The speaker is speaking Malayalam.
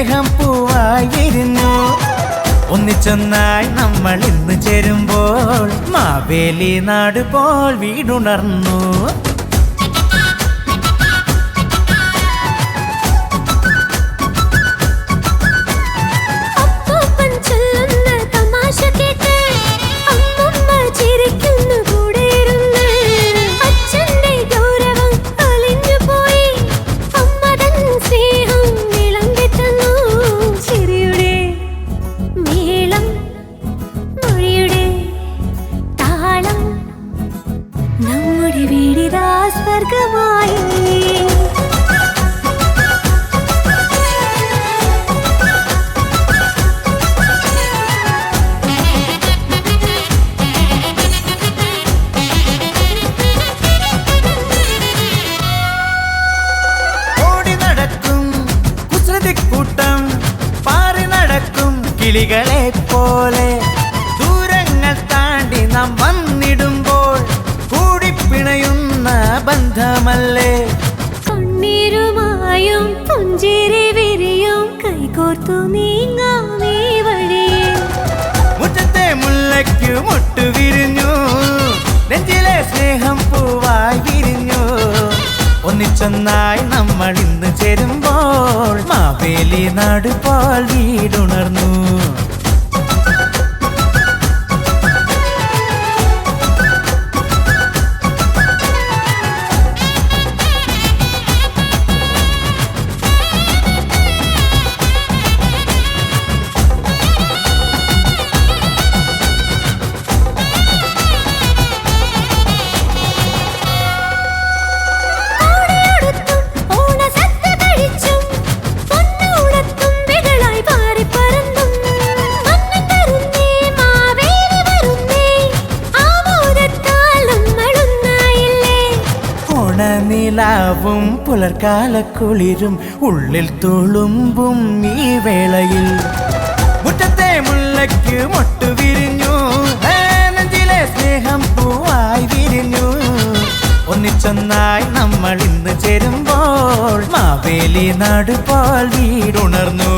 സ്നേഹം പൂവായി വിരിഞ്ഞു. ഒന്നിച്ചൊന്നായി നമ്മൾ ഇന്ന് ചേരുമ്പോൾ മാവേലി നാട് പോൽ വീടുണർന്നു. നമ്മുടെ വീടിതാ സ്വർഗമായി. ഓടി നടക്കും കുസൃതിക്കൂട്ടം, പാറി നടക്കും കിളികളെ പോലെ. ദൂരങ്ങൾ താണ്ടി നാം വന്നിടുമ്പോൾ കൂടിപ്പിണയുന്ന ബന്ധമല്ലേ. കണ്ണീരുമായും പുഞ്ചിരി വിരിയും കൈകോർത്തു നീങ്ങാമേ വഴിയേ. മുറ്റത്തെ മുല്ലയ്ക്ക് മുട്ടു വിരിഞ്ഞു, നെഞ്ചിലെ സ്നേഹം പൂവായി വിരിഞ്ഞു. ഒന്നിച്ചൊന്നായി നമ്മൾ ഇന്ന് ചേരുമ്പോൾ മാവേലി നാട് പോൽ വീടുണർന്നു. നിലാവും പുലർക്കാലക്കുളിരും ഉള്ളിൽ തുളുമ്പും ഈ വേളയിൽ. മുറ്റത്തെ മുല്ലയ്ക്ക് മൊട്ടു വിരിഞ്ഞു, നെഞ്ചിലെ സ്നേഹം പൂവായി വിരിഞ്ഞു. ഒന്നിച്ചൊന്നായി നമ്മൾ ഇന്ന് ചേരുമ്പോൾ മാവേലി നാട് പോൽ വീടുണർന്നു.